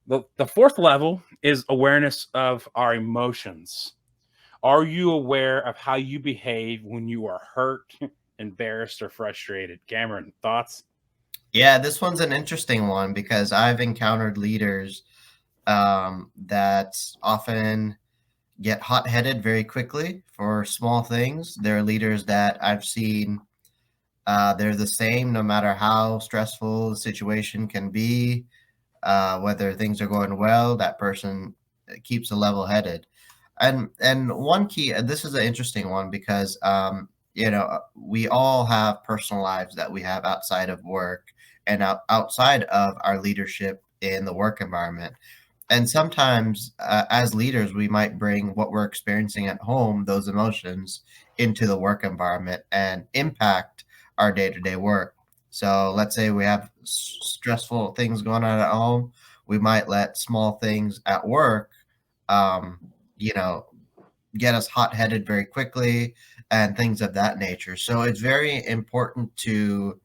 The fourth level is awareness of our emotions. Are you aware of how you behave when you are hurt, embarrassed, or frustrated? Cameron, thoughts? Yeah, this one's an interesting one because I've encountered leaders that often get hot headed very quickly for small things. There are leaders that I've seen, they're the same no matter how stressful the situation can be. Whether things are going well, that person keeps a level headed. And one key, this is an interesting one because we all have personal lives that we have outside of work and outside of our leadership in the work environment. And sometimes, as leaders, we might bring what we're experiencing at home, those emotions, into the work environment and impact our day to day work. So let's say we have stressful things going on at home. We might let small things at work, um, you know, get us hot headed very quickly and things of that nature. So it's very important to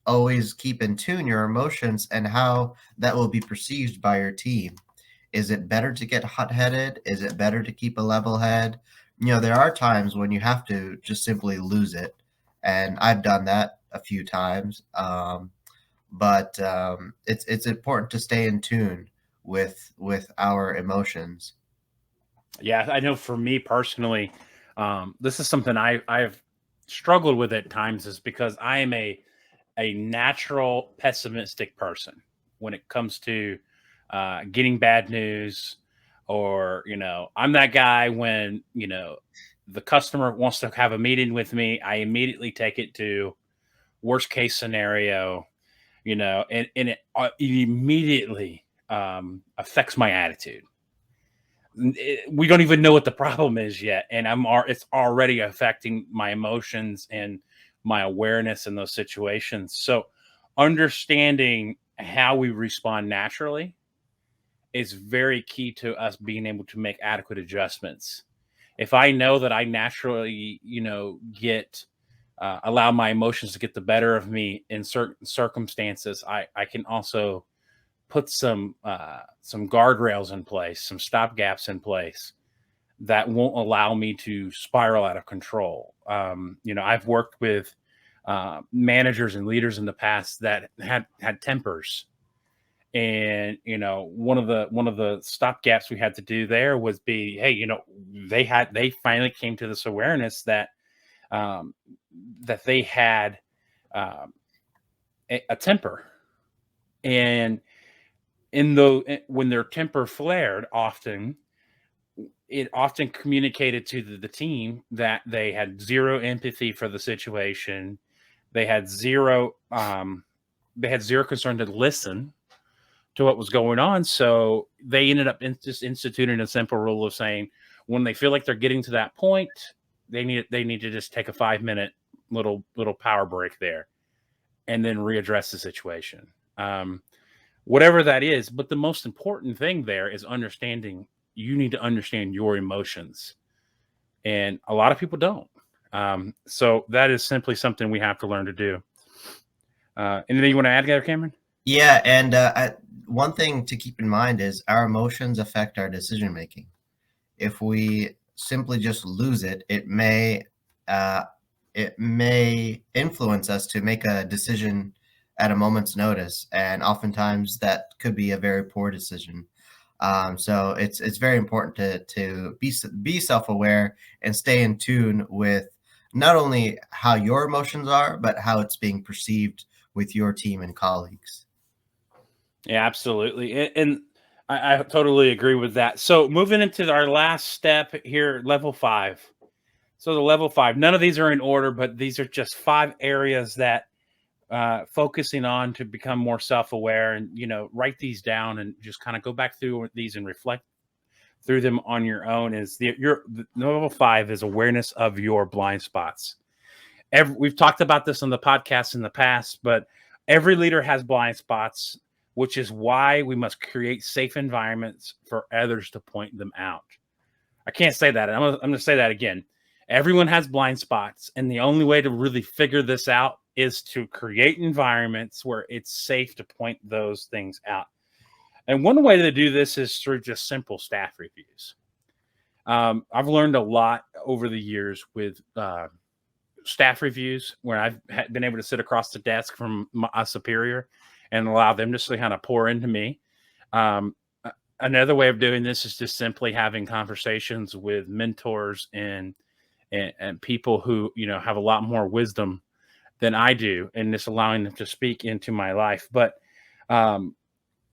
always keep in tune your emotions and how that will be perceived by your team. Is it better to get hot headed? Is it better to keep a level head? There are times when you have to just simply lose it. And I've done that a few times. But it's important to stay in tune with our emotions. Yeah, I know for me personally, this is something I've struggled with at times, is because I am a natural pessimistic person when it comes to getting bad news, or I'm that guy when the customer wants to have a meeting with me, I immediately take it to worst case scenario, and it immediately affects my attitude. We don't even know what the problem is yet, and it's already affecting my emotions and my awareness in those situations. So understanding how we respond naturally is very key to us being able to make adequate adjustments. If I know that I naturally get allow my emotions to get the better of me in certain circumstances, I can also put some guardrails in place, some stop gaps in place that won't allow me to spiral out of control. I've worked with managers and leaders in the past that had tempers, and one of the stop gaps we had to do there was be, hey, they finally came to this awareness um, that they had um, a temper, and when their temper flared, often communicated to the team that they had zero empathy for the situation. They had zero concern to listen to what was going on. So they ended up just instituting a simple rule of saying, when they feel like they're getting to that point, they need to just take a 5 minute little power break there, and then readdress the situation. Whatever that is. But the most important thing there is understanding. You need to understand your emotions, and a lot of people don't. So that is simply something we have to learn to do. Anything you want to add there, Cameron? Yeah, and one thing to keep in mind is our emotions affect our decision making. If we simply just lose it, uh, it may influence us to make a decision at a moment's notice, and oftentimes that could be a very poor decision. So it's very important to be self aware and stay in tune with not only how your emotions are, but how it's being perceived with your team and colleagues. Yeah, absolutely. And I totally agree with that. So moving into our last step here, level five. So the level five, none of these are in order, but these are just five areas that focusing on to become more self-aware, and write these down and just kind of go back through these and reflect through them on your own. Is the level five is awareness of your blind spots. We've talked about this on the podcast in the past, but every leader has blind spots, which is why we must create safe environments for others to point them out. I can't say that. I'm going to say that again. Everyone has blind spots, and the only way to really figure this out is to create environments where it's safe to point those things out. And one way to do this is through just simple staff reviews. I've learned a lot over the years with staff reviews where I've been able to sit across the desk from a superior and allow them just to kind of pour into me. Um, Another way of doing this is just simply having conversations with mentors and people who have a lot more wisdom than I do, and just allowing them to speak into my life. But um,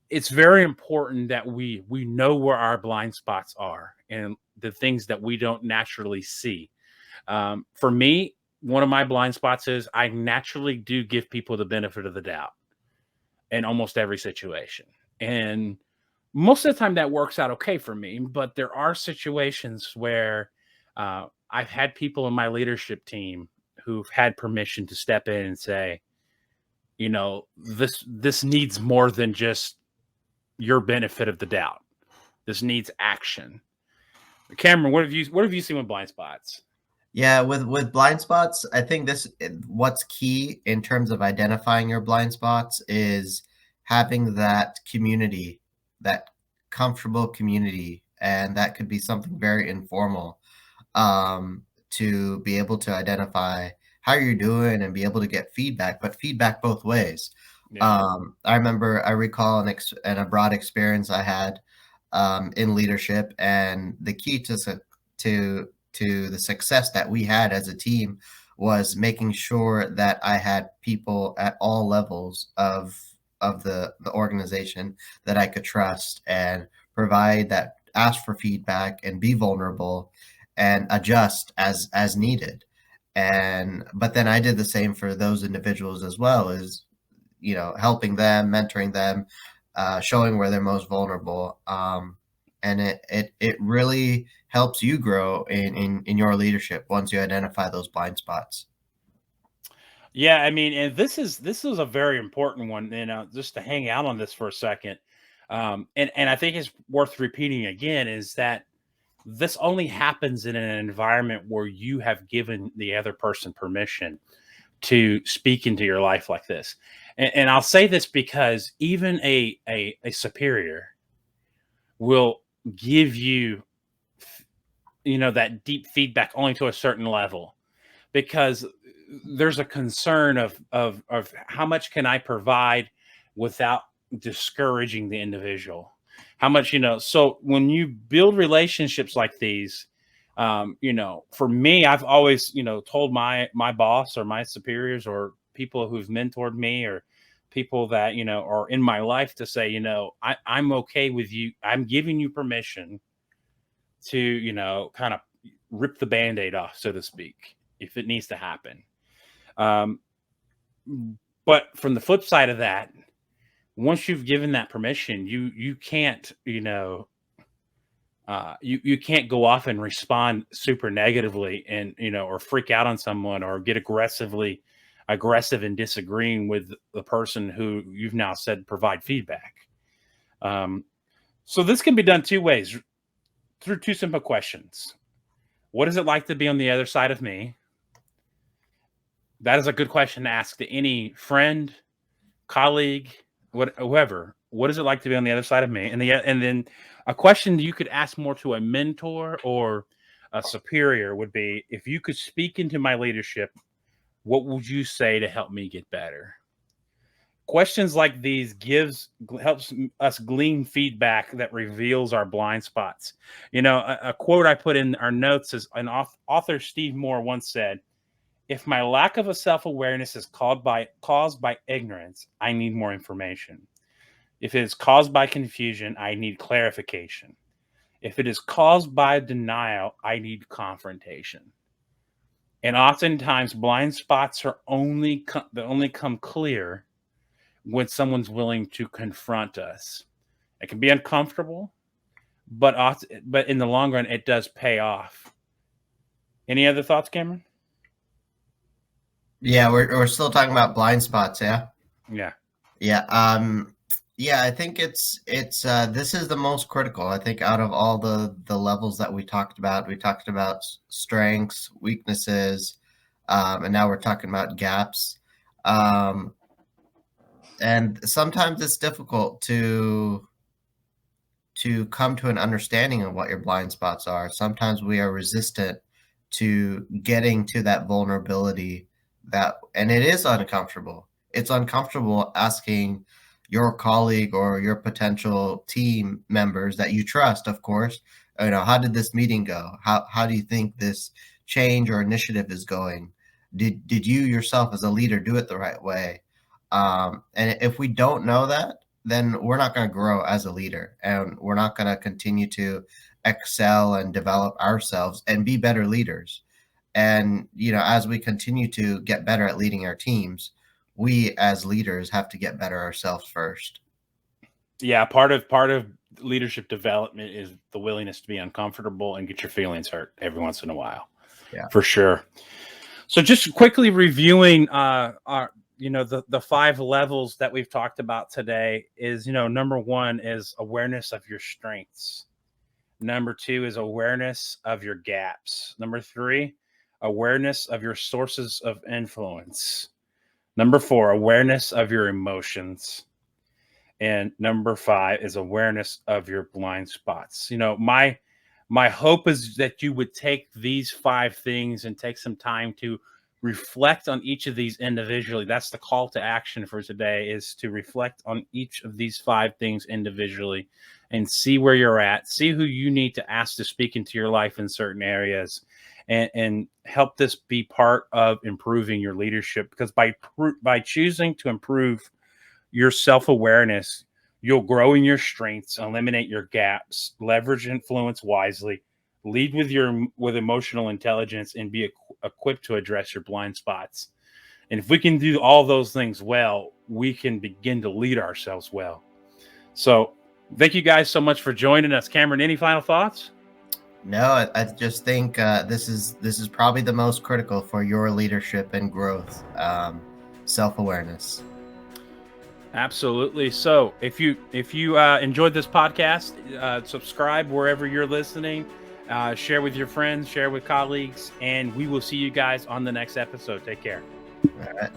it's very important that we know where our blind spots are and the things that we don't naturally see. For me, one of my blind spots is I naturally do give people the benefit of the doubt in almost every situation. And most of the time that works out okay for me, but there are situations where I've had people in my leadership team who've had permission to step in and say, this needs more than just your benefit of the doubt. This needs action. Cameron, what have you seen with blind spots? Yeah, with blind spots, I think what's key in terms of identifying your blind spots is having that community, that comfortable community, and that could be something very informal, to be able to identify how you're doing and be able to get feedback, but feedback both ways. Yeah. I recall an abroad experience I had in leadership, and the key to the success that we had as a team was making sure that I had people at all levels of the organization that I could trust and provide that, ask for feedback and be vulnerable and adjust as needed. And but then I did the same for those individuals as well, as helping them, mentoring them, showing where they're most vulnerable. And it really helps you grow in your leadership once you identify those blind spots. Yeah, I mean, and this is a very important one, just to hang out on this for a second. And I think it's worth repeating again is that this only happens in an environment where you have given the other person permission to speak into your life like this. And I'll say this because even a superior will give you, that deep feedback only to a certain level, because there's a concern of how much can I provide without discouraging the individual. How much, so when you build relationships like these, for me, I've always, told my boss or my superiors or people who've mentored me or people that, are in my life to say, I'm okay with you. I'm giving you permission to, kind of rip the band-aid off, so to speak, if it needs to happen. Um, but from the flip side of that, once you've given that permission, you can't, you can't go off and respond super negatively and or freak out on someone or get aggressive and disagreeing with the person who you've now said provide feedback. Um, so this can be done two ways, through two simple questions. What is it like to be on the other side of me? That is a good question to ask to any friend, colleague, whoever. What is it like to be on the other side of me? And then a question you could ask more to a mentor or a superior would be, if you could speak into my leadership, what would you say to help me get better? Questions like these helps us glean feedback that reveals our blind spots. A quote I put in our notes is an author, Steve Moore, once said, "If my lack of a self-awareness is caused by ignorance, I need more information. If it is caused by confusion, I need clarification. If it is caused by denial, I need confrontation." And oftentimes, blind spots are only come clear when someone's willing to confront us. It can be uncomfortable, but in the long run, it does pay off. Any other thoughts, Cameron? Yeah, we're still talking about blind spots, yeah. Yeah. Yeah. Yeah, I think it's this is the most critical. I think out of all the levels that we talked about strengths, weaknesses, and now we're talking about gaps. Um, and sometimes it's difficult to to come to an understanding of what your blind spots are. Sometimes we are resistant to getting to that vulnerability and it is uncomfortable. It's uncomfortable asking your colleague or your potential team members that you trust, of course, how did this meeting go? How do you think this change or initiative is going? Did you yourself as a leader do it the right way? And if we don't know that, then we're not going to grow as a leader, and we're not going to continue to excel and develop ourselves and be better leaders. And as we continue to get better at leading our teams, we as leaders have to get better ourselves first. Yeah, part of leadership development is the willingness to be uncomfortable and get your feelings hurt every once in a while. Yeah, for sure. So just quickly reviewing our the 5 levels that we've talked about today is, number 1 is awareness of your strengths. Number 2 is awareness of your gaps. Number 3, awareness of your sources of influence. Number 4, awareness of your emotions. And number 5 is awareness of your blind spots. My hope is that you would take these 5 things and take some time to reflect on each of these individually. That's the call to action for today, is to reflect on each of these 5 things individually and see where you're at, see who you need to ask to speak into your life in certain areas, and help this be part of improving your leadership. Because by choosing to improve your self-awareness, you'll grow in your strengths, eliminate your gaps, leverage influence wisely, lead with emotional intelligence, and be equipped to address your blind spots. And if we can do all those things well, we can begin to lead ourselves well. So thank you guys so much for joining us. Cameron, any final thoughts? No, I just think this is probably the most critical for your leadership and growth, self-awareness. Absolutely. So if you enjoyed this podcast, subscribe wherever you're listening, share with your friends, share with colleagues, and we will see you guys on the next episode. Take care. All right.